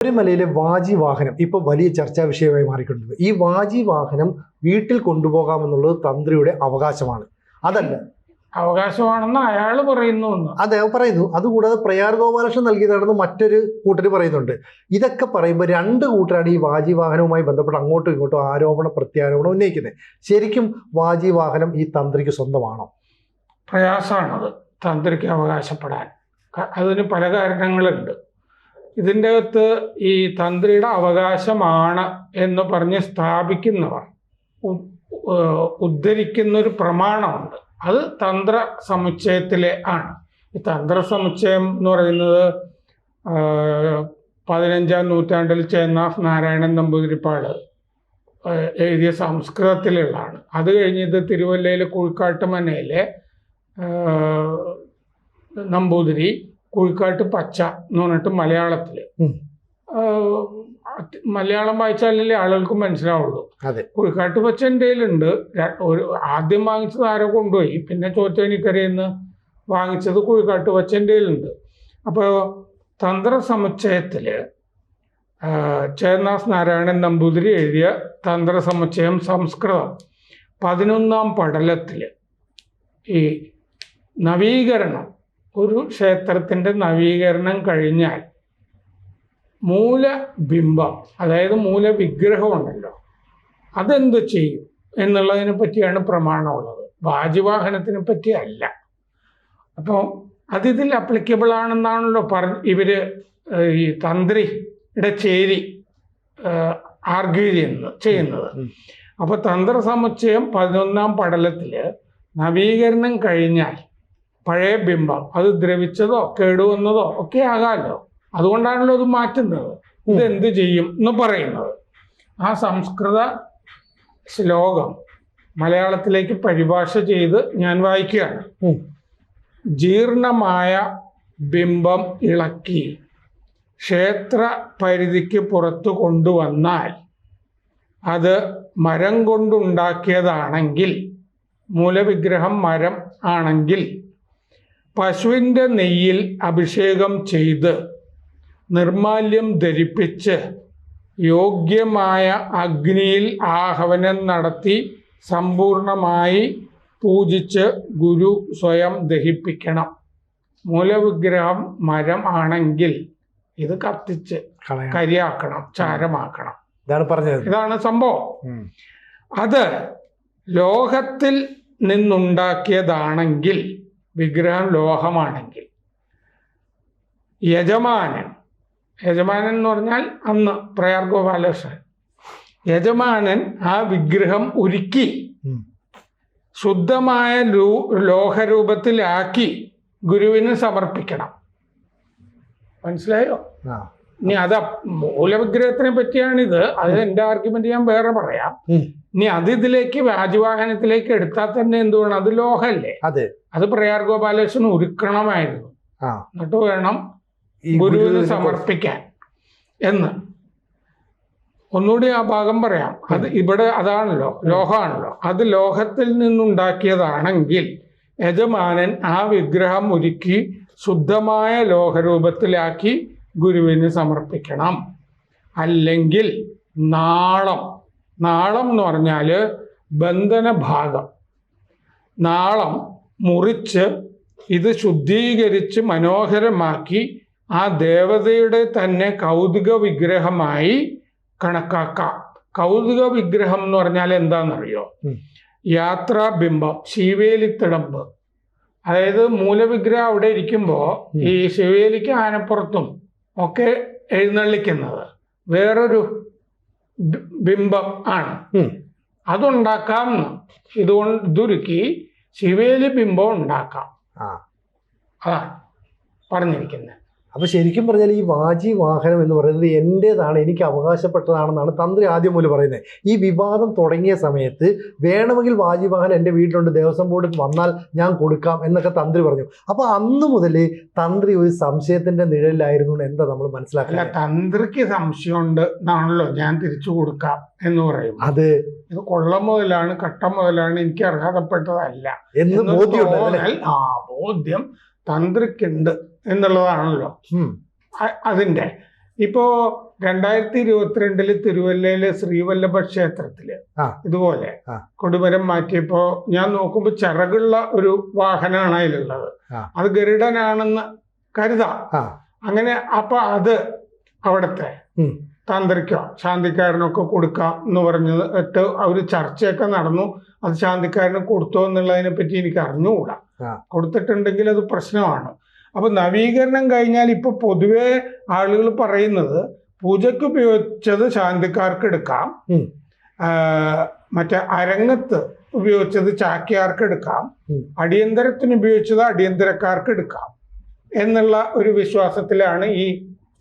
ശബരിമലയിലെ വാജി വാഹനം ഇപ്പോൾ വലിയ ചർച്ചാ വിഷയമായി മാറിക്കൊണ്ടിരുന്നത്. ഈ വാജി വാഹനം വീട്ടിൽ കൊണ്ടുപോകാമെന്നുള്ളത് തന്ത്രിയുടെ അവകാശമാണ്. അതല്ല, അവകാശമാണെന്ന് അയാൾ പറയുന്നു. അതെ, പറയുന്നു. അതുകൂടാതെ പ്രയാർ ഗോപാലകൃഷ്ണൻ നൽകിയതാണെന്ന് മറ്റൊരു കൂട്ടർ പറയുന്നുണ്ട്. ഇതൊക്കെ പറയുമ്പോൾ രണ്ട് കൂട്ടരാണ് ഈ വാജി വാഹനവുമായി ബന്ധപ്പെട്ട് അങ്ങോട്ടും ഇങ്ങോട്ടും ആരോപണ പ്രത്യാരോപണം ഉന്നയിക്കുന്നത്. ശരിക്കും വാജി വാഹനം ഈ തന്ത്രിക്ക് സ്വന്തമാണോ? പ്രയാസമാണത് തന്ത്രിക്ക് അവകാശപ്പെടാൻ. അതിന് പല കാരണങ്ങളുണ്ട്. ഇതിൻ്റെ അകത്ത് ഈ തന്ത്രിയുടെ അവകാശമാണ് എന്ന് പറഞ്ഞ് സ്ഥാപിക്കുന്നവർ ഉദ്ധരിക്കുന്നൊരു പ്രമാണമുണ്ട്. അത് തന്ത്ര സമുച്ചയത്തിലെ ആണ്. ഈ തന്ത്ര സമുച്ചയം എന്ന് പറയുന്നത് 15-ാം നൂറ്റാണ്ടിൽ ചേന്നാസ് നാരായണൻ നമ്പൂതിരിപ്പാട് എഴുതിയ സംസ്കൃതത്തിലുള്ളതാണ്. അത് കഴിഞ്ഞത് തിരുവല്ലയിലെ കുഴിക്കാട്ടുമനയിലെ നമ്പൂതിരി കുഴിക്കാട്ട് പച്ച എന്ന് പറഞ്ഞിട്ട് മലയാളത്തിൽ, മലയാളം വായിച്ചാലല്ലേ ആളുകൾക്ക് മനസ്സിലാവുള്ളൂ. കുഴിക്കാട്ട് പച്ച എൻ്റെ കയ്യിലുണ്ട്. ആദ്യം വാങ്ങിച്ചത് ആരോ കൊണ്ടുപോയി, പിന്നെ ചോറ്റേനിക്കരയിൽ വാങ്ങിച്ചത് കുഴിക്കാട്ട് പച്ച എൻ്റെ കയ്യിലുണ്ട്. അപ്പോൾ തന്ത്ര സമുച്ചയത്തിൽ ചേന്നാസ് നാരായണൻ നമ്പൂതിരി എഴുതിയ തന്ത്ര സമുച്ചയം സംസ്കൃതം 11-ാം പടലത്തിൽ ഈ നവീകരണം, ഒരു ക്ഷേത്രത്തിൻ്റെ നവീകരണം കഴിഞ്ഞാൽ മൂലബിംബം, അതായത് മൂലവിഗ്രഹം ഉണ്ടല്ലോ, അതെന്ത് ചെയ്യും എന്നുള്ളതിനെ പറ്റിയാണ് പ്രമാണമുള്ളത്. വാജിവാഹനത്തിനെ പറ്റി അല്ല. അപ്പോൾ അതിതിൽ അപ്ലിക്കബിൾ ആണെന്നാണല്ലോ ഇവർ ഈ തന്ത്രിയുടെ ചേരി ആർഗ്യൂ ചെയ്യുന്നത്. അപ്പോൾ തന്ത്ര സമുച്ചയം 11-ാം പടലത്തിൽ നവീകരണം കഴിഞ്ഞാൽ പഴയ ബിംബം അത് ദ്രവിച്ചതോ കേടുവന്നതോ ഒക്കെ ആകാമല്ലോ. അതുകൊണ്ടാണല്ലോ ഇത് മാറ്റുന്നത്. ഇതെന്ത് ചെയ്യും എന്ന് പറയുന്നത്. ആ സംസ്കൃത ശ്ലോകം മലയാളത്തിലേക്ക് പരിഭാഷ ചെയ്ത് ഞാൻ വായിക്കുകയാണ്. ജീർണമായ ബിംബം ഇളക്കി ക്ഷേത്ര പരിധിക്ക് പുറത്തു കൊണ്ടുവന്നാൽ അത് മരം കൊണ്ടുണ്ടാക്കിയതാണെങ്കിൽ, മൂലവിഗ്രഹം മരം ആണെങ്കിൽ, പശുവിൻ്റെ നെയ്യിൽ അഭിഷേകം ചെയ്ത് നിർമാല്യം ധരിപ്പിച്ച് യോഗ്യമായ അഗ്നിയിൽ ആഹവനം നടത്തി സമ്പൂർണമായി പൂജിച്ച് ഗുരു സ്വയം ദഹിപ്പിക്കണം. മൂലവിഗ്രഹം മരം ആണെങ്കിൽ ഇത് കത്തിച്ച് കരിയാക്കണം, ചാരമാക്കണം. ഇതാണ് സംഭവം. അത് ലോഹത്തിൽ നിന്നുണ്ടാക്കിയതാണെങ്കിൽ, വിഗ്രഹം ലോഹമാണെങ്കിൽ, യജമാനൻ എന്ന് പറഞ്ഞാൽ അന്ന് പ്രയാർ ഗോപാലകൃഷ്ണൻ, യജമാനൻ ആ വിഗ്രഹം ഉരുക്കി ശുദ്ധമായ ലോഹരൂപത്തിലാക്കി ഗുരുവിന് സമർപ്പിക്കണം. മനസ്സിലായോ? ഇനി അത് മൂലവിഗ്രഹത്തിനെ പറ്റിയാണിത്. അത് എൻ്റെ ആർഗ്യുമെന്റ് ഞാൻ വേറെ പറയാം. ഇനി ഇതിലേക്ക് വാജിവാഹനത്തിലേക്ക് എടുത്താൽ തന്നെ എന്തുവേണം? അത് ലോഹല്ലേ. അത് പ്രയാർ ഗോപാലകൃഷ്ണൻ ഉരുക്കണമായിരുന്നു. എന്നിട്ട് വേണം ഗുരുവിന് സമർപ്പിക്കാൻ എന്ന്. ഒന്നുകൂടി ആ ഭാഗം പറയാം. അത് ഇവിടെ അതാണല്ലോ, ലോഹമാണല്ലോ. അത് ലോഹത്തിൽ നിന്നുണ്ടാക്കിയതാണെങ്കിൽ യജമാനൻ ആ വിഗ്രഹം ഉരുക്കി ശുദ്ധമായ ലോഹരൂപത്തിലാക്കി ഗുരുവിന് സമർപ്പിക്കണം. അല്ലെങ്കിൽ നാളം എന്ന് പറഞ്ഞാൽ ബന്ധന ഭാഗം, നാളം മുറിച്ച് ഇത് ശുദ്ധീകരിച്ച് മനോഹരമാക്കി ആ ദേവതയുടെ തന്നെ കൗതുക വിഗ്രഹമായി കണക്കാക്കാം. കൗതുക വിഗ്രഹം എന്ന് പറഞ്ഞാൽ എന്താണെന്നറിയോ? യാത്രാബിംബം, ശിവേലിത്തിടമ്പ്. അതായത് മൂലവിഗ്രഹം അവിടെ ഇരിക്കുമ്പോൾ ഈ ശിവേലിക്ക് ആനപ്പുറത്തും ഒക്കെ എഴുന്നള്ളിക്കുന്നത് വേറൊരു ബിംബം ആണ്. അതുണ്ടാക്കാം. ഇതുരുക്കി ശിവേലി ബിംബം ഉണ്ടാക്കാം. അതാണ് പറഞ്ഞിരിക്കുന്നത്. അപ്പൊ ശരിക്കും പറഞ്ഞാൽ ഈ വാജി വാഹനം എന്ന് പറയുന്നത് എൻ്റേതാണ്, എനിക്ക് അവകാശപ്പെട്ടതാണെന്നാണ് തന്ത്രി ആദ്യം മുതൽ പറയുന്നത്. ഈ വിവാദം തുടങ്ങിയ സമയത്ത് വേണമെങ്കിൽ വാജി വാഹനം എൻ്റെ വീട്ടിലുണ്ട്, ദേവസ്വം ബോർഡിൽ വന്നാൽ ഞാൻ കൊടുക്കാം എന്നൊക്കെ തന്ത്രി പറഞ്ഞു. അപ്പൊ അന്ന് മുതൽ തന്ത്രി ഒരു സംശയത്തിന്റെ നിഴലിലായിരുന്നു എന്താ നമ്മൾ മനസ്സിലാക്കില്ല. തന്ത്രിക്ക് സംശയമുണ്ട് എന്നാണല്ലോ ഞാൻ തിരിച്ചു കൊടുക്കാം എന്ന് പറയും. അത് ഇത് കൊള്ളം മുതലാണ്, കട്ടം മുതലാണ്, എനിക്ക് അർഹതപ്പെട്ടതല്ല എന്ന് ബോധ്യം തന്ത്രിക്കുണ്ട് എന്നുള്ളതാണല്ലോ അതിൻ്റെ. ഇപ്പോ 2022 തിരുവല്ലയിലെ ശ്രീവല്ലഭ ക്ഷേത്രത്തില് ഇതുപോലെ കൊടിമരം മാറ്റിയപ്പോ ഞാൻ നോക്കുമ്പോ ചിറകുള്ള ഒരു വാഹനമാണ് അതിലുള്ളത്. അത് ഗരുഡനാണെന്ന് കരുതാം. അങ്ങനെ അപ്പൊ അത് അവിടത്തെ തന്ത്രിക്കോ ശാന്തിക്കാരനൊക്കെ കൊടുക്കാം എന്ന് പറഞ്ഞിട്ട് ഒരു ചർച്ചയൊക്കെ നടന്നു. അത് ശാന്തിക്കാരന് കൊടുത്തോ എന്നുള്ളതിനെ പറ്റി എനിക്ക് അറിഞ്ഞുകൂടാ. കൊടുത്തിട്ടുണ്ടെങ്കിൽ അത് പ്രശ്നമാണ്. അപ്പൊ നവീകരണം കഴിഞ്ഞാൽ ഇപ്പൊ പൊതുവെ ആളുകൾ പറയുന്നത് പൂജയ്ക്ക് ഉപയോഗിച്ചത് ശാന്തിക്കാർക്ക് എടുക്കാം, മറ്റേ അരങ്ങത്ത് ഉപയോഗിച്ചത് ചാക്യാർക്ക് എടുക്കാം, അടിയന്തരത്തിന് ഉപയോഗിച്ചത് അടിയന്തരക്കാർക്ക് എടുക്കാം എന്നുള്ള ഒരു വിശ്വാസത്തിലാണ്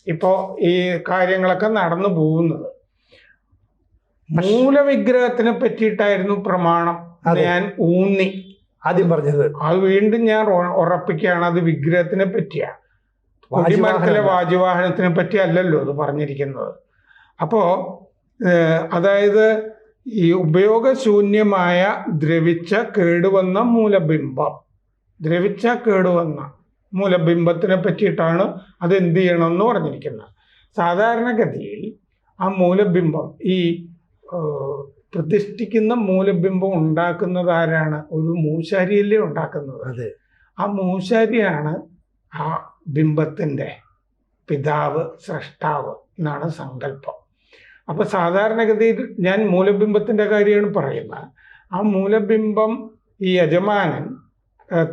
ഇപ്പോ ഈ കാര്യങ്ങളൊക്കെ നടന്നു പോകുന്നത്. മൂലവിഗ്രഹത്തിനെ പറ്റിയിട്ടായിരുന്നു പ്രമാണം ഞാൻ ഊന്നി ആദ്യം പറഞ്ഞത്. അത് വീണ്ടും ഞാൻ ഉറപ്പിക്കുകയാണ്, അത് വിഗ്രഹത്തിനെ പറ്റിയാ, കൊടിമരത്തിലെ വാജിവാഹനത്തിനെ പറ്റി അല്ലല്ലോ അത് പറഞ്ഞിരിക്കുന്നത്. അപ്പോ അതായത് ഈ ഉപയോഗശൂന്യമായ ദ്രവിച്ച കേടുവന്ന മൂലബിംബത്തിനെ പറ്റിയിട്ടാണ് അത് എന്ത് ചെയ്യണമെന്ന് പറഞ്ഞിരിക്കുന്നത്. സാധാരണഗതിയിൽ ആ മൂലബിംബം, ഈ പ്രതിഷ്ഠിക്കുന്ന മൂലബിംബം ഉണ്ടാക്കുന്നത് ആരാണ്? ഒരു മൂശാരിയല്ലേ ഉണ്ടാക്കുന്നത്. ആ മൂശാരിയാണ് ആ ബിംബത്തിൻ്റെ പിതാവ്, സ്രഷ്ടാവ് എന്നാണ് സങ്കല്പം. അപ്പൊ സാധാരണഗതിയിൽ ഞാൻ മൂലബിംബത്തിൻ്റെ കാര്യമാണ് പറയുന്നത്. ആ മൂലബിംബം ഈ യജമാനൻ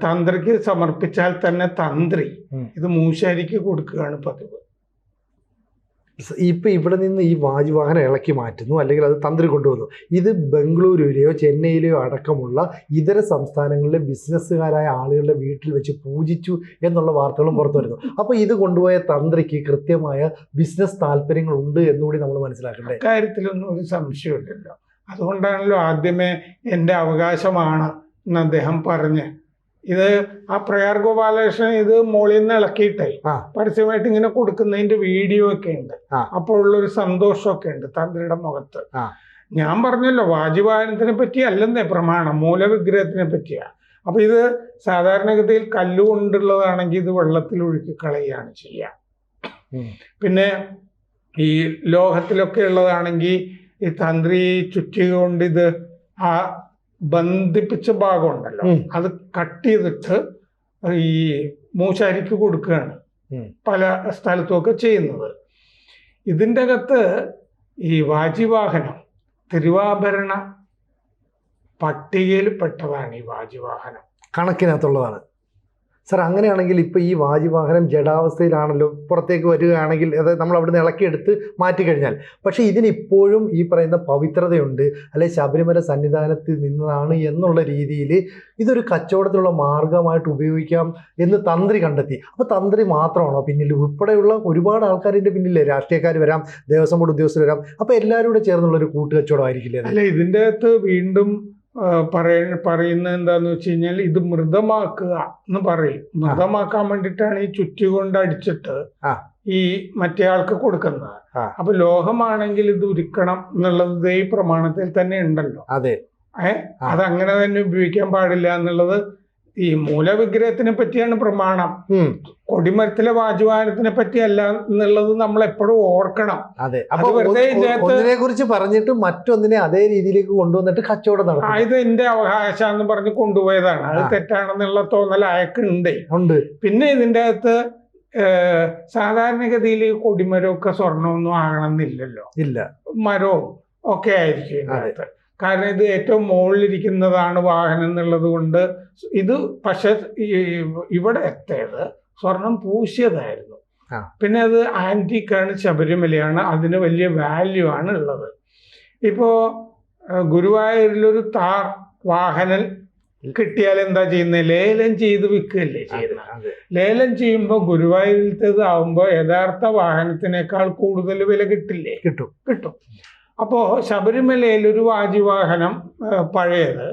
തന്ത്രിക്ക് സമർപ്പിച്ചാൽ തന്നെ തന്ത്രി ഇത് മൂശാരിക്ക് കൊടുക്കുകയാണ് പതിവ്. ഇപ്പം ഇവിടെ നിന്ന് ഈ വാജിവാഹനം ഇളക്കി മാറ്റുന്നു, അല്ലെങ്കിൽ അത് തന്ത്രി കൊണ്ടുവന്നു. ഇത് ബംഗളൂരുവിലെയോ ചെന്നൈയിലെയോ അടക്കമുള്ള ഇതര സംസ്ഥാനങ്ങളിലെ ബിസിനസ്സുകാരായ ആളുകളുടെ വീട്ടിൽ വെച്ച് പൂജിച്ചു എന്നുള്ള വാർത്തകളും പുറത്തു വരുന്നു. അപ്പോൾ ഇത് കൊണ്ടുപോയ തന്ത്രിക്ക് കൃത്യമായ ബിസിനസ് താല്പര്യങ്ങളുണ്ട് എന്നുകൂടി നമ്മൾ മനസ്സിലാക്കണ്ടേ? കാര്യത്തിലൊന്നും ഒരു സംശയമില്ലല്ലോ. അതുകൊണ്ടാണല്ലോ ആദ്യമേ എൻ്റെ അവകാശമാണ് എന്ന് അദ്ദേഹം പറഞ്ഞ് ഇത് ആ പ്രയാർ ഗോപാലകൃഷ്ണൻ ഇത് മോളിൽ നിന്ന് ഇളക്കിയിട്ടേ പരസ്യമായിട്ട് ഇങ്ങനെ കൊടുക്കുന്നതിന്റെ വീഡിയോ ഒക്കെ ഉണ്ട്. അപ്പോൾ ഉള്ളൊരു സന്തോഷമൊക്കെ ഉണ്ട് തന്ത്രിയുടെ മുഖത്ത്. ഞാൻ പറഞ്ഞല്ലോ വാജിവാഹനത്തിനെ പറ്റി അല്ലെന്നേ പ്രമാണം, മൂലവിഗ്രഹത്തിനെ പറ്റിയാ. അപ്പൊ ഇത് സാധാരണഗതിയിൽ കല്ലുകൊണ്ടുള്ളതാണെങ്കിൽ ഇത് വെള്ളത്തിൽ ഒഴുക്കി കളയുകയാണ് ചെയ്യുക. പിന്നെ ഈ ലോഹത്തിലൊക്കെ ഉള്ളതാണെങ്കിൽ ഈ തന്ത്രി ചുറ്റിക കൊണ്ട് ഇത് ആ ബന്ധിപ്പിച്ച ഭാഗം ഉണ്ടല്ലോ അത് കട്ട് ചെയ്തിട്ട് ഈ മൂശാരിക്ക് കൊടുക്കുകയാണ് പല സ്ഥലത്തുമൊക്കെ ചെയ്യുന്നത്. ഇതിൻ്റെ അകത്ത് ഈ വാജിവാഹനം തിരുവാഭരണ പട്ടികയിൽ പെട്ടതാണ്. ഈ വാജിവാഹനം കണക്കിനകത്തുള്ളതാണ്. സാർ, അങ്ങനെയാണെങ്കിൽ ഇപ്പോൾ ഈ വാജിവാഹനം ജഡാവസ്ഥയിലാണല്ലോ, പുറത്തേക്ക് വരികയാണെങ്കിൽ അത് നമ്മൾ അവിടുന്ന് ഇളക്കിയെടുത്ത് മാറ്റിക്കഴിഞ്ഞാൽ, പക്ഷേ ഇതിനിപ്പോഴും ഈ പറയുന്ന പവിത്രതയുണ്ട്, അല്ലെ ശബരിമല സന്നിധാനത്തിൽ നിന്നതാണ് എന്നുള്ള രീതിയിൽ ഇതൊരു കച്ചവടത്തിനുള്ള മാർഗമായിട്ട് ഉപയോഗിക്കാം എന്ന് തന്ത്രി കണ്ടെത്തി. അപ്പോൾ തന്ത്രി മാത്രമാണോ പിന്നിൽ? ഉൾപ്പെടെയുള്ള ഒരുപാട് ആൾക്കാരിൻ്റെ പിന്നിലെ രാഷ്ട്രീയക്കാർ വരാം, ദേവസ്വം ബോർഡ് ഉദ്യോഗസ്ഥർ വരാം. അപ്പോൾ എല്ലാവരും കൂടെ ചേർന്നുള്ളൊരു കൂട്ടുകച്ചവടമായിരിക്കില്ലേ? അല്ല, ഇതിൻ്റെ അകത്ത് വീണ്ടും പറയുന്നത് എന്താന്ന് വെച്ച് കഴിഞ്ഞാൽ ഇത് മൃതമാക്കുക എന്ന് പറയും. മൃതമാക്കാൻ വേണ്ടിയിട്ടാണ് ഈ ചുറ്റി കൊണ്ട് അടിച്ചിട്ട് ഈ മറ്റേ ആൾക്ക് കൊടുക്കുന്നത്. അപ്പൊ ലോഹമാണെങ്കിൽ ഇത് ഉരുക്കണം എന്നുള്ളത് ഈ പ്രമാണത്തിൽ തന്നെ ഉണ്ടല്ലോ. അതങ്ങനെ തന്നെ ഉപയോഗിക്കാൻ പാടില്ല എന്നുള്ളത് ഈ മൂലവിഗ്രഹത്തിനെ പറ്റിയാണ് പ്രമാണം. കൊടിമരത്തിലെ വാജിവാഹനത്തിനെ പറ്റി അല്ല എന്നുള്ളത് നമ്മൾ എപ്പോഴും ഓർക്കണം. ഒന്നിനെ കുറിച്ച് പറഞ്ഞിട്ട് മറ്റൊന്നിനെ അതേ രീതിയിലേക്ക് കൊണ്ടുവന്നിട്ട് കച്ചവടം നടത്തും. ഇത് എന്റെ അവകാശം എന്ന് പറഞ്ഞ് കൊണ്ടുപോയതാണ്. അത് തെറ്റാണെന്നുള്ള തോന്നൽ അയക്കുണ്ട്. പിന്നെ ഇതിൻ്റെ അകത്ത് സാധാരണഗതിയിൽ കൊടിമരമൊക്കെ സ്വർണ്ണമൊന്നും ആകണമെന്നില്ലല്ലോ. ഇല്ല, മരവും ഒക്കെ ആയിരിക്കും ഇതിനകത്ത്. കാരണം ഇത് ഏറ്റവും മുകളിലിരിക്കുന്നതാണ് വാഹനം എന്നുള്ളത് കൊണ്ട് ഇത്. പക്ഷെ ഇവിടെ എത്തിയത് സ്വർണം പൂശിയതായിരുന്നു. പിന്നെ അത് ആന്റിക്കാണ്, ശബരിമലയാണ്, അതിന് വലിയ വാല്യൂ ആണ് ഉള്ളത്. ഇപ്പോ ഗുരുവായൂരിലൊരു താർ വാഹനം കിട്ടിയാൽ എന്താ ചെയ്യുന്നത്? ലേലം ചെയ്ത് വിൽക്കുകയല്ലേ ചെയ്യുന്നത്. ലേലം ചെയ്യുമ്പോൾ ഗുരുവായൂരിലത്തേത് ആവുമ്പോൾ യഥാർത്ഥ വാഹനത്തിനേക്കാൾ കൂടുതൽ വില കിട്ടില്ലേ? കിട്ടും. അപ്പോ ശബരിമലയിൽ ഒരു വാജിവാഹനം പഴയത്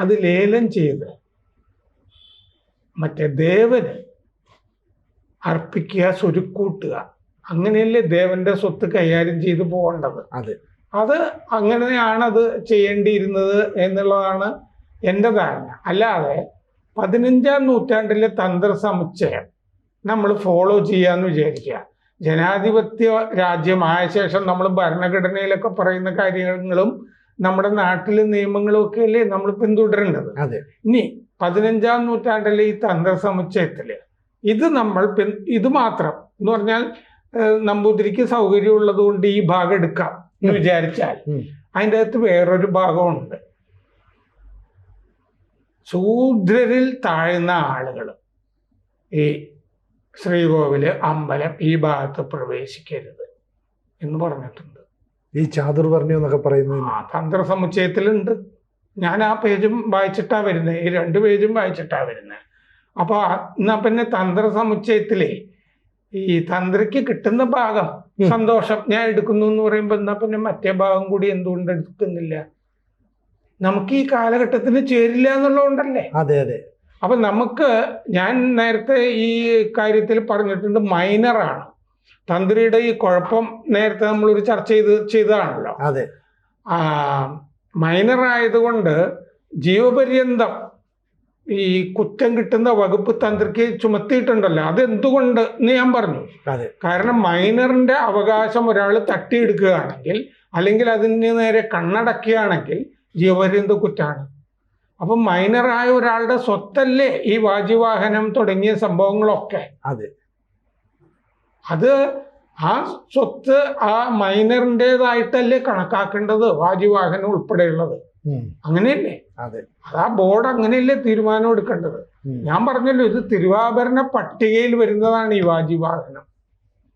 അത് ലേലം ചെയ്ത് മറ്റേ ദേവന് അർപ്പിക്കുക, സ്വരുക്കൂട്ടുക, അങ്ങനെയല്ലേ ദേവന്റെ സ്വത്ത് കൈകാര്യം ചെയ്തു പോകേണ്ടത്. അത് അങ്ങനെയാണ് അത് ചെയ്യേണ്ടിയിരുന്നത് എന്നുള്ളതാണ് എൻ്റെ ധാരണ. അല്ലാതെ 15-ാം നൂറ്റാണ്ടിലെ തന്ത്രസമുച്ചയം നമ്മൾ ഫോളോ ചെയ്യാന്ന് വിചാരിക്കുക. ജനാധിപത്യ രാജ്യമായ ശേഷം നമ്മൾ ഭരണഘടനയിലൊക്കെ പറയുന്ന കാര്യങ്ങളും നമ്മുടെ നാട്ടിലെ നിയമങ്ങളും ഒക്കെ അല്ലേ നമ്മൾ പിന്തുടരേണ്ടത്. ഇനി 15-ാം നൂറ്റാണ്ടിലെ ഈ തന്ത്ര സമുച്ചയത്തില് ഇത് മാത്രം എന്ന് പറഞ്ഞാൽ നമ്പൂതിരിക്ക് സൗകര്യമുള്ളത് കൊണ്ട് ഈ ഭാഗം എടുക്കാം എന്ന് വിചാരിച്ചാൽ അതിൻ്റെ അകത്ത് വേറൊരു ഭാഗമുണ്ട്. ശൂദ്രരിൽ താഴ്ന്ന ആളുകൾ ഈ ശ്രീകോവില്, അമ്പലം ഈ ഭാഗത്ത് പ്രവേശിക്കരുത് എന്ന് പറഞ്ഞിട്ടുണ്ട്. ഈ ചാതുർവർണ്ണ്യം എന്നൊക്കെ പറയുന്നത് തന്ത്ര സമുച്ചയത്തിലുണ്ട്. ഞാൻ ആ പേജും വായിച്ചിട്ടാ വരുന്നത്, ഈ 2 പേജും വായിച്ചിട്ടാ വരുന്നത്. അപ്പൊ എന്നാ പിന്നെ തന്ത്ര സമുച്ചയത്തിലെ ഈ തന്ത്രിക്ക് കിട്ടുന്ന ഭാഗം സന്തോഷം ഞാൻ എടുക്കുന്നു എന്ന് പറയുമ്പോ എന്നാ പിന്നെ മറ്റേ ഭാഗം കൂടി എന്തുകൊണ്ട് എടുക്കുന്നില്ല? നമുക്ക് ഈ കാലഘട്ടത്തിന് ചേരില്ല എന്നുള്ളതുകൊണ്ടല്ലേ. അതെ. അപ്പൊ നമുക്ക്, ഞാൻ നേരത്തെ ഈ കാര്യത്തിൽ പറഞ്ഞിട്ടുണ്ട്, മൈനറാണ് തന്ത്രിയുടെ ഈ കുഴപ്പം. നേരത്തെ നമ്മളൊരു ചർച്ച ചെയ്തതാണല്ലോ. അതെ. മൈനർ ആയതുകൊണ്ട് ജീവപര്യന്തം ഈ കുറ്റം കിട്ടുന്ന വകുപ്പ് തന്ത്രിക്ക് ചുമത്തിയിട്ടുണ്ടല്ലോ. അതെന്തുകൊണ്ട് എന്ന് ഞാൻ പറഞ്ഞു. കാരണം മൈനറിന്റെ അവകാശം ഒരാൾ തട്ടിയെടുക്കുകയാണെങ്കിൽ അല്ലെങ്കിൽ അതിന് നേരെ കണ്ണടക്കുകയാണെങ്കിൽ ജീവപര്യന്ത കുറ്റാണ്. അപ്പൊ മൈനറായ ഒരാളുടെ സ്വത്തല്ലേ ഈ വാജിവാഹനം തുടങ്ങിയ സംഭവങ്ങളൊക്കെ. അത് ആ സ്വത്ത് ആ മൈനറിൻ്റെതായിട്ടല്ലേ കണക്കാക്കേണ്ടത്, വാജിവാഹനം ഉൾപ്പെടെയുള്ളത്. അങ്ങനെയല്ലേ? അത് ആ ബോർഡ് അങ്ങനെയല്ലേ തീരുമാനം എടുക്കേണ്ടത്. ഞാൻ പറഞ്ഞല്ലോ, ഇത് തിരുവാഭരണ പട്ടികയിൽ വരുന്നതാണ് ഈ വാജിവാഹനം.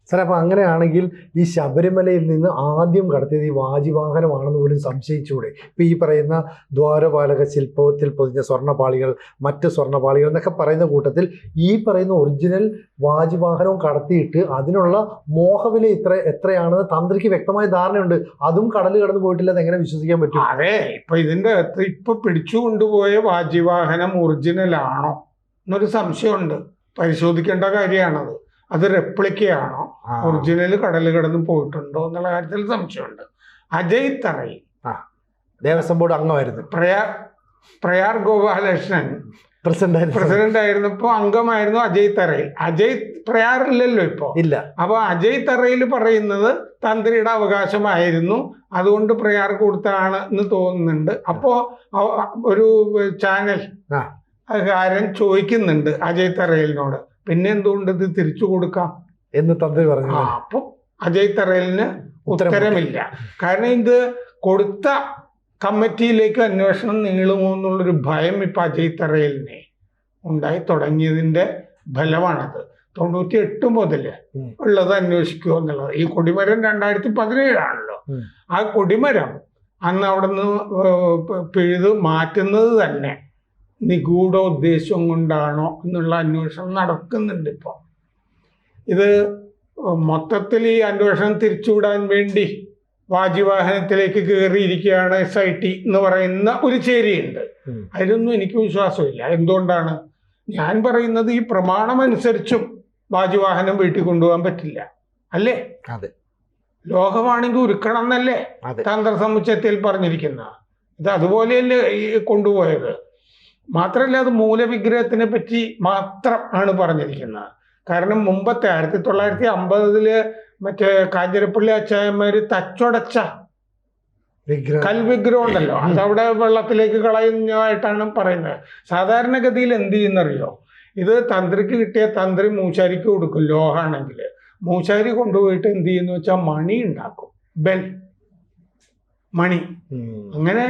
സാർ, അപ്പം അങ്ങനെയാണെങ്കിൽ ഈ ശബരിമലയിൽ നിന്ന് ആദ്യം കടത്തിയത് ഈ വാജിവാഹനമാണെന്ന് പോലും സംശയിച്ചുകൂടെ? ഇപ്പം ഈ പറയുന്ന ദ്വാരപാലക ശില്പത്തിൽ പൊതിഞ്ഞ സ്വർണ്ണപാളികൾ, മറ്റ് സ്വർണ്ണപാളികൾ എന്നൊക്കെ പറയുന്ന കൂട്ടത്തിൽ ഈ പറയുന്ന ഒറിജിനൽ വാജിവാഹനവും കടത്തിയിട്ട് അതിനുള്ള മോഹവില എത്രയാണെന്ന് തന്ത്രിക്ക് വ്യക്തമായ ധാരണയുണ്ട്. അതും കടൽ കടന്നു പോയിട്ടില്ല, അത് എങ്ങനെ വിശ്വസിക്കാൻ പറ്റും? അതെ, ഇപ്പൊ ഇതിന്റെ അകത്ത് ഇപ്പൊ പിടിച്ചു കൊണ്ടുപോയ വാജിവാഹനം ഒറിജിനൽ ആണോ എന്നൊരു സംശയമുണ്ട്. പരിശോധിക്കേണ്ട കാര്യമാണത്. അത് റെപ്ലിക്കയാണോ, ഒറിജിനൽ കടൽ കടന്ന് പോയിട്ടുണ്ടോ എന്നുള്ള കാര്യത്തിൽ സംശയമുണ്ട്. അജയ് തറയിൽ ദേവസ്വം ബോർഡ് അംഗമായിരുന്നു. പ്രയാർ ഗോപാലകൃഷ്ണൻ പ്രസിഡന്റ് ആയിരുന്നപ്പോ അംഗമായിരുന്നു അജയ് തറയിൽ. അജയ് പ്രയാറില്ലല്ലോ ഇപ്പോ. ഇല്ല. അപ്പൊ അജയ് തറയിൽ പറയുന്നത് തന്ത്രിയുടെ അവകാശമായിരുന്നു, അതുകൊണ്ട് പ്രയാർ കൊടുത്താണ് എന്ന് തോന്നുന്നുണ്ട്. അപ്പോ ഒരു ചാനൽ കാരൻ ചോദിക്കുന്നുണ്ട് അജയ് തറയിലിനോട്, പിന്നെ എന്തുകൊണ്ട് ഇത് തിരിച്ചു കൊടുക്കാം എന്ന് തന്ത്രി പറഞ്ഞു. അപ്പൊ അജയ് തറയിലിന് ഉത്തരമില്ല. കാരണം ഇത് കൊടുത്ത കമ്മിറ്റിയിലേക്ക് അന്വേഷണം നീളുമോ എന്നുള്ളൊരു ഭയം ഇപ്പൊ അജയ് തറയിലിനെ ഉണ്ടായി തുടങ്ങിയതിന്റെ ഫലമാണത്. 98 മുതൽ ഉള്ളത് അന്വേഷിക്കുമോ എന്നുള്ളത്. ഈ കൊടിമരം 2017 ആ കൊടിമരം അന്ന് അവിടെ നിന്ന് പിഴുത് മാറ്റുന്നത് തന്നെ നിഗൂഢ ഉദ്ദേശം കൊണ്ടാണോ എന്നുള്ള അന്വേഷണം നടക്കുന്നുണ്ട് ഇപ്പോൾ. ഇത് മൊത്തത്തിൽ ഈ അന്വേഷണം തിരിച്ചുവിടാൻ വേണ്ടി വാജിവാഹനത്തിലേക്ക് കയറിയിരിക്കുകയാണ് SIT എന്ന് പറയുന്ന ഒരു ചേരിയുണ്ട്. അതിലൊന്നും എനിക്ക് വിശ്വാസമില്ല. എന്തുകൊണ്ടാണ്? ഞാൻ പറയുന്നത് ഈ പ്രമാണമനുസരിച്ചും വാജിവാഹനം വീട്ടിൽ കൊണ്ടുപോകാൻ പറ്റില്ല, അല്ലേ? ലോഹമാണെങ്കിൽ ഉരുക്കണം എന്നല്ലേ തന്ത്ര സമുച്ചയത്തിൽ പറഞ്ഞിരിക്കുന്ന. ഇത് അതുപോലെയല്ലേ ഈ കൊണ്ടുപോയത്. മാത്രമല്ല, അത് മൂലവിഗ്രഹത്തിനെ പറ്റി മാത്രം ആണ് പറഞ്ഞിരിക്കുന്നത്. കാരണം മുമ്പത്തെ 1950 മറ്റേ കാഞ്ഞിരപ്പള്ളി അച്ചായന്മാര് തച്ചൊടച്ച കൽവിഗ്രഹം ഉണ്ടല്ലോ, അതവിടെ വെള്ളത്തിലേക്ക് കളയുന്നതായിട്ടാണ് പറയുന്നത്. സാധാരണഗതിയിൽ എന്ത് ചെയ്യുന്നറിയോ, ഇത് തന്ത്രിക്ക് കിട്ടിയ തന്ത്രി മൂശാരിക്ക് കൊടുക്കും. ലോഹാണെങ്കിൽ മൂശാരി കൊണ്ടുപോയിട്ട് എന്ത് ചെയ്യുന്ന വെച്ചാൽ മണി ഉണ്ടാക്കും, ബെൽ മണി. അങ്ങനെ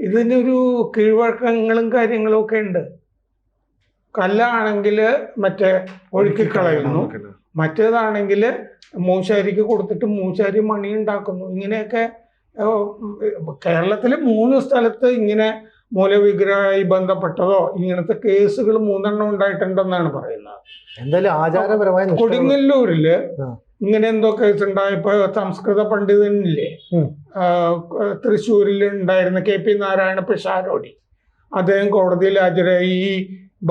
ഇതിനൊരു കീഴ്വഴക്കങ്ങളും കാര്യങ്ങളും ഒക്കെ ഉണ്ട്. കല്ലാണെങ്കിൽ മറ്റേ ഒഴുക്കിക്കളയുന്നു, മറ്റേതാണെങ്കിൽ മൂശാരിക്ക് കൊടുത്തിട്ട് മൂശാരി മണി ഉണ്ടാക്കുന്നു. ഇങ്ങനെയൊക്കെ കേരളത്തിൽ 3 സ്ഥലത്ത് ഇങ്ങനെ മൂലവിഗ്രഹമായി ബന്ധപ്പെട്ടതോ ഇങ്ങനത്തെ കേസുകൾ 3 ഉണ്ടായിട്ടുണ്ടെന്നാണ് പറയുന്നത്. എന്തായാലും ആചാരപരമായ കൊടുങ്ങല്ലൂരില് ഇങ്ങനെ എന്തോ കേസ് ഉണ്ടായപ്പോ സംസ്കൃത പണ്ഡിതനില്ലേ, തൃശ്ശൂരിൽ ഉണ്ടായിരുന്ന KP നാരായണ പിഷാരോടി, അദ്ദേഹം കോടതിയിൽ ഹാജരായി ഈ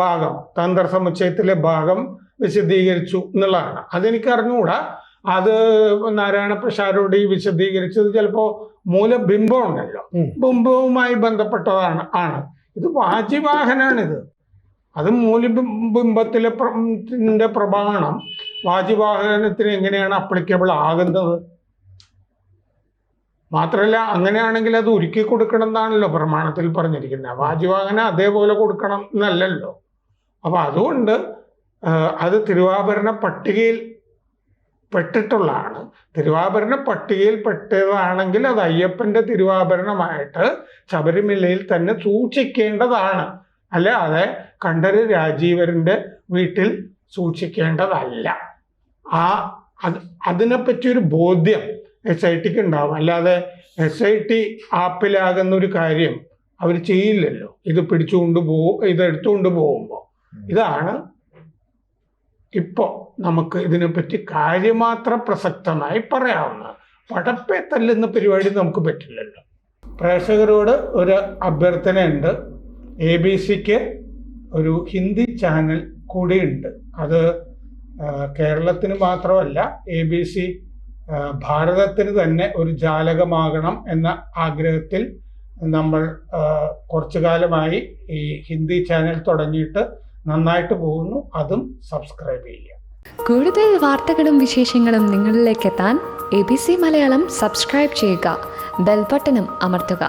ഭാഗം തന്ത്ര സമുച്ചയത്തിലെ ഭാഗം വിശദീകരിച്ചു എന്നുള്ളതാണ്. അതെനിക്ക് അറിഞ്ഞുകൂടാ. അത് നാരായണ പിഷാരോടി വിശദീകരിച്ചത് ചിലപ്പോ മൂലബിംബം ഉണ്ടല്ലോ, ബിംബവുമായി ബന്ധപ്പെട്ടതാണ്. ഇത് വാജിവാഹനാണിത്. അത് മൂലബിംബത്തിലെ പ്രമാണം വാജിവാഹനത്തിന് എങ്ങനെയാണ് അപ്ലിക്കബിൾ ആകുന്നത്? മാത്രമല്ല, അങ്ങനെയാണെങ്കിൽ അത് ഒരുക്കി കൊടുക്കണം എന്നാണല്ലോ പ്രമാണത്തിൽ പറഞ്ഞിരിക്കുന്നത്. വാജിവാഹനം അതേപോലെ കൊടുക്കണം എന്നല്ലല്ലോ. അപ്പൊ അതുകൊണ്ട് അത് തിരുവാഭരണ പട്ടികയിൽ പെട്ടിട്ടുള്ളതാണ്. തിരുവാഭരണ പട്ടികയിൽ പെട്ടതാണെങ്കിൽ അത് അയ്യപ്പന്റെ തിരുവാഭരണമായിട്ട് ശബരിമലയിൽ തന്നെ സൂക്ഷിക്കേണ്ടതാണ്. അല്ലാതെ കണ്ഠര് രാജീവരന്റെ വീട്ടിൽ സൂക്ഷിക്കേണ്ടതല്ല. അതിനെപ്പറ്റിയൊരു ബോധ്യം SITക്ക് ഉണ്ടാവും. അല്ലാതെ SIT ആപ്പിലാകുന്ന ഒരു കാര്യം അവർ ചെയ്യില്ലല്ലോ. ഇത് എടുത്തുകൊണ്ട് പോകുമ്പോൾ. ഇതാണ് ഇപ്പോൾ നമുക്ക് ഇതിനെപ്പറ്റി കാര്യമാത്ര പ്രസക്തമായി പറയാവുന്നത്. പടപ്പെ തല്ലുന്ന പരിപാടി നമുക്ക് പറ്റില്ലല്ലോ. പ്രേക്ഷകരോട് ഒരു അഭ്യർത്ഥനയുണ്ട്. ABCക്ക് ഒരു ഹിന്ദി ചാനൽ കൂടിയുണ്ട്. അത് കേരളത്തിന് മാത്രമല്ല, ABC ഭാരതത്തിന് തന്നെ ഒരു ജാലകമാകണം എന്ന ആഗ്രഹത്തിൽ നമ്മൾ കുറച്ചു കാലമായി ഈ ഹിന്ദി ചാനൽ തുടങ്ങിയിട്ട് നന്നായിട്ട് പോകുന്നു. അതും സബ്സ്ക്രൈബ് ചെയ്യുക. കൂടുതൽ വാർത്തകളും വിശേഷങ്ങളും നിങ്ങളിലേക്ക് എത്താൻ ABC മലയാളം സബ്സ്ക്രൈബ് ചെയ്യുക, ബെൽ ബട്ടണും അമർത്തുക.